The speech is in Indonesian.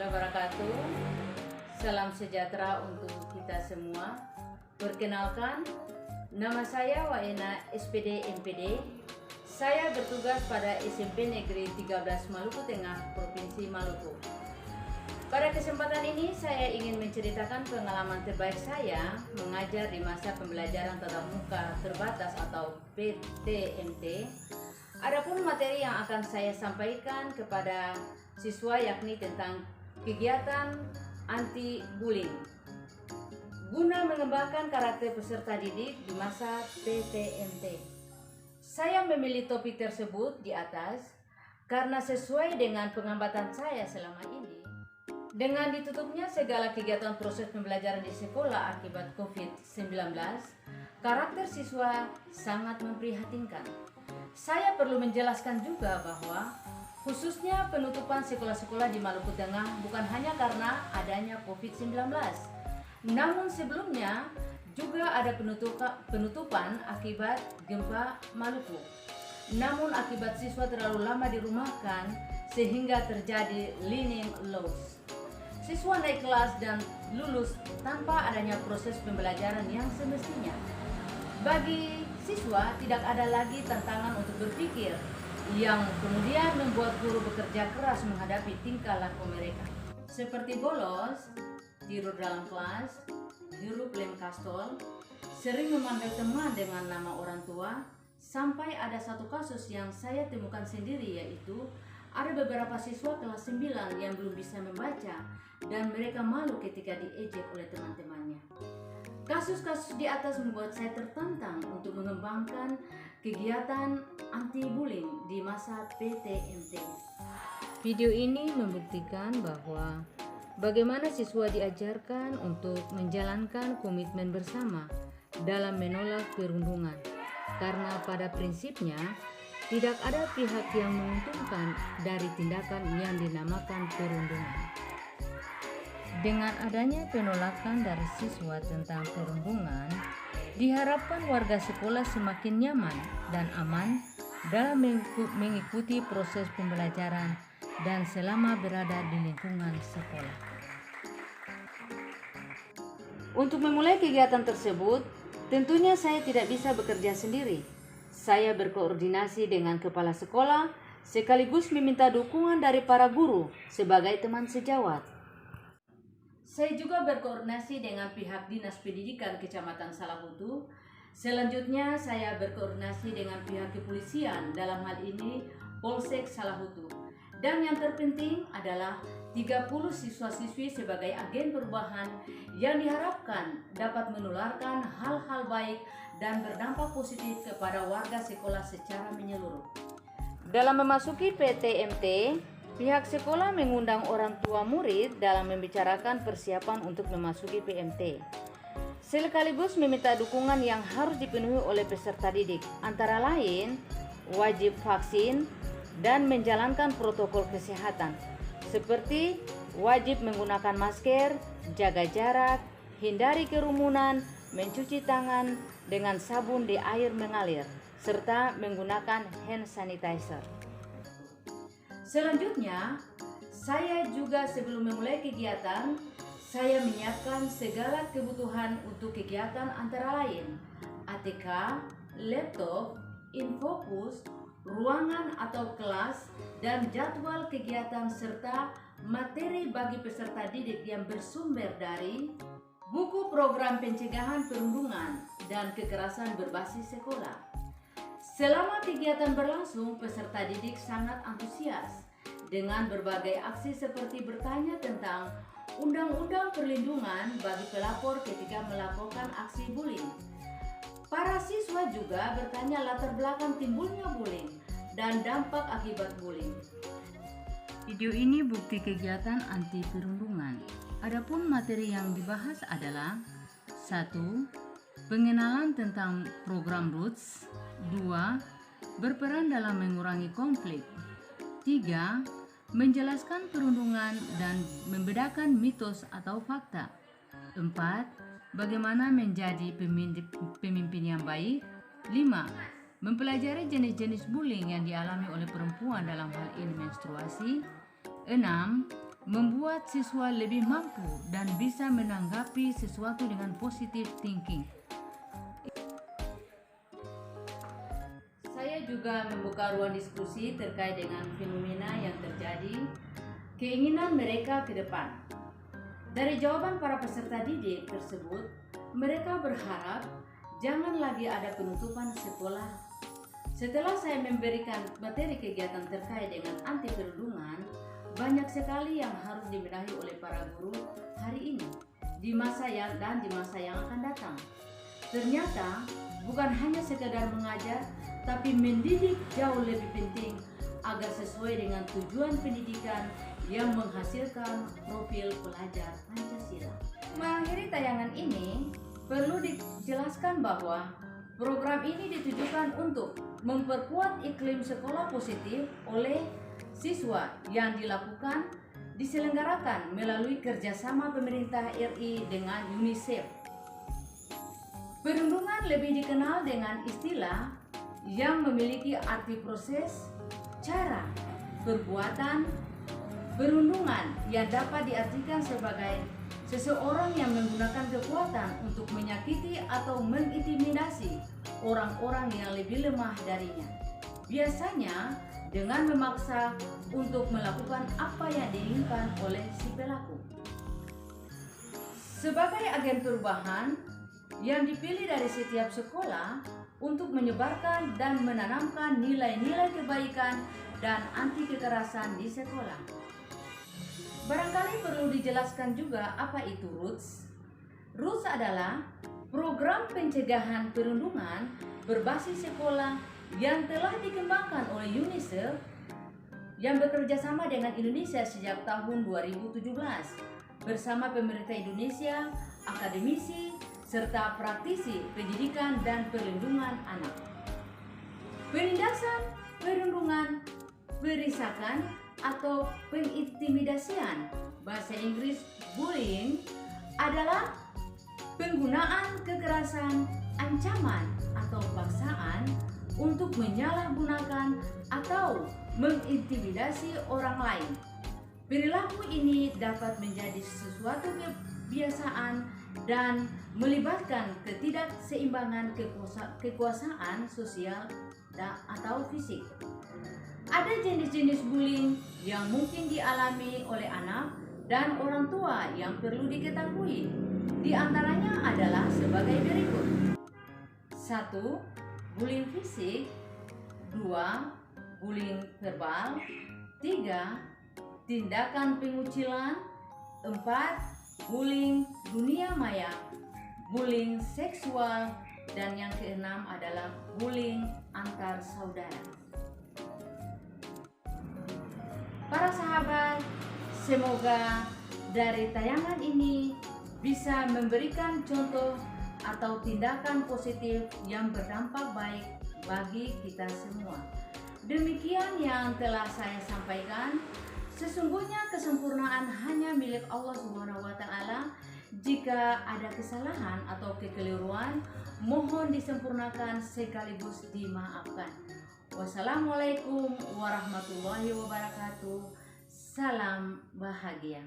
wabarakatuh. Salam sejahtera untuk kita semua. Perkenalkan, nama saya Waena SPD MPD. Saya bertugas pada SMP Negeri 13 Maluku Tengah, Provinsi Maluku. Pada kesempatan ini saya ingin menceritakan pengalaman terbaik saya mengajar di masa pembelajaran tatap muka terbatas atau PTMT. Adapun materi yang akan saya sampaikan kepada siswa yakni tentang kegiatan anti-bullying guna mengembangkan karakter peserta didik di masa PTMT. Saya memilih topik tersebut di atas karena sesuai dengan pengamatan saya selama ini. Dengan ditutupnya segala kegiatan proses pembelajaran di sekolah akibat COVID-19, karakter siswa sangat memprihatinkan. Saya perlu menjelaskan juga bahwa khususnya penutupan sekolah-sekolah di Maluku Tengah bukan hanya karena adanya COVID-19. Namun sebelumnya juga ada penutupan akibat gempa Maluku. Namun akibat siswa terlalu lama dirumahkan sehingga terjadi learning loss. Siswa naik kelas dan lulus tanpa adanya proses pembelajaran yang semestinya. Bagi siswa tidak ada lagi tantangan untuk berpikir, yang kemudian membuat guru bekerja keras menghadapi tingkah laku mereka. Seperti bolos, tidur dalam kelas, hirup lem kastol, sering memanggil teman dengan nama orang tua, sampai ada satu kasus yang saya temukan sendiri, yaitu ada beberapa siswa kelas 9 yang belum bisa membaca dan mereka malu ketika diejek oleh teman-temannya. Kasus-kasus di atas membuat saya tertantang untuk mengembangkan kegiatan anti-bullying di masa PTMT. Video ini membuktikan bahwa bagaimana siswa diajarkan untuk menjalankan komitmen bersama dalam menolak perundungan. Karena pada prinsipnya tidak ada pihak yang menguntungkan dari tindakan yang dinamakan perundungan. Dengan adanya penolakan dari siswa tentang perundungan, diharapkan warga sekolah semakin nyaman dan aman dalam mengikuti proses pembelajaran dan selama berada di lingkungan sekolah. Untuk memulai kegiatan tersebut, tentunya saya tidak bisa bekerja sendiri. Saya berkoordinasi dengan kepala sekolah sekaligus meminta dukungan dari para guru sebagai teman sejawat. Saya juga berkoordinasi dengan pihak Dinas Pendidikan Kecamatan Salahutu. Selanjutnya saya berkoordinasi dengan pihak kepolisian, dalam hal ini Polsek Salahutu. Dan yang terpenting adalah 30 siswa-siswi sebagai agen perubahan yang diharapkan dapat menularkan hal-hal baik dan berdampak positif kepada warga sekolah secara menyeluruh. Dalam memasuki PTMT, pihak sekolah mengundang orang tua murid dalam membicarakan persiapan untuk memasuki PMT. Sekaligus meminta dukungan yang harus dipenuhi oleh peserta didik, antara lain wajib vaksin dan menjalankan protokol kesehatan, seperti wajib menggunakan masker, jaga jarak, hindari kerumunan, mencuci tangan dengan sabun di air mengalir, serta menggunakan hand sanitizer. Selanjutnya, saya juga sebelum memulai kegiatan, saya menyiapkan segala kebutuhan untuk kegiatan antara lain ATK, laptop, infocus, ruangan atau kelas, dan jadwal kegiatan serta materi bagi peserta didik yang bersumber dari buku program pencegahan perundungan dan kekerasan berbasis sekolah. Selama kegiatan berlangsung, peserta didik sangat antusias dengan berbagai aksi seperti bertanya tentang undang-undang perlindungan bagi pelapor ketika melaporkan aksi bullying. Para siswa juga bertanya latar belakang timbulnya bullying dan dampak akibat bullying. Video ini bukti kegiatan anti perundungan. Adapun materi yang dibahas adalah 1. Pengenalan tentang program ROOTS. 2. Berperan dalam mengurangi konflik. 3. Menjelaskan perundungan dan membedakan mitos atau fakta. 4. Bagaimana menjadi pemimpin yang baik. 5. Mempelajari jenis-jenis bullying yang dialami oleh perempuan dalam hal ini menstruasi. 6. membuat siswa lebih mampu dan bisa menanggapi sesuatu dengan positive thinking. Saya juga membuka ruang diskusi terkait dengan fenomena yang terjadi, keinginan mereka ke depan. Dari jawaban para peserta didik tersebut, mereka berharap jangan lagi ada penutupan sekolah. Setelah saya memberikan materi kegiatan terkait dengan anti perundungan, banyak sekali yang harus dibenahi oleh para guru hari ini, di masa yang akan datang. Ternyata bukan hanya sekedar mengajar, tapi mendidik jauh lebih penting agar sesuai dengan tujuan pendidikan yang menghasilkan profil pelajar Pancasila. Mengakhiri tayangan ini, perlu dijelaskan bahwa program ini ditujukan untuk memperkuat iklim sekolah positif oleh siswa yang diselenggarakan melalui kerjasama pemerintah RI dengan UNICEF. Perundungan lebih dikenal dengan istilah yang memiliki arti proses, cara, perbuatan, perundungan yang dapat diartikan sebagai seseorang yang menggunakan kekuatan untuk menyakiti atau mengintimidasi orang-orang yang lebih lemah darinya. Biasanya dengan memaksa untuk melakukan apa yang diinginkan oleh si pelaku. Sebagai agen perubahan yang dipilih dari setiap sekolah untuk menyebarkan dan menanamkan nilai-nilai kebaikan dan anti kekerasan di sekolah. Barangkali perlu dijelaskan juga apa itu ROOTS. ROOTS adalah program pencegahan perundungan berbasis sekolah yang telah dikembangkan oleh UNICEF yang bekerja sama dengan Indonesia sejak tahun 2017 bersama pemerintah Indonesia, akademisi, serta praktisi pendidikan dan perlindungan anak. Penindasan perundungan, perisakan atau pengintimidasian, bahasa Inggris bullying, adalah penggunaan kekerasan, ancaman atau paksaan untuk menyalahgunakan atau mengintimidasi orang lain. Perilaku ini dapat menjadi sesuatu kebiasaan dan melibatkan ketidakseimbangan kekuasaan sosial atau fisik. Ada jenis-jenis bullying yang mungkin dialami oleh anak dan orang tua yang perlu diketahui. Di antaranya adalah sebagai berikut. 1. Bullying fisik. 2. Bullying verbal. 3. Tindakan pengucilan. 4. Bullying dunia maya, bullying seksual, dan yang keenam adalah bullying antar saudara. Para sahabat, semoga dari tayangan ini bisa memberikan contoh atau tindakan positif yang berdampak baik bagi kita semua. Demikian yang telah saya sampaikan. Sesungguhnya kesempurnaan hanya milik Allah Subhanahu wa Ta'ala. Jika ada kesalahan atau kekeliruan, mohon disempurnakan sekaligus dimaafkan. Wassalamualaikum warahmatullahi wabarakatuh. Salam bahagia.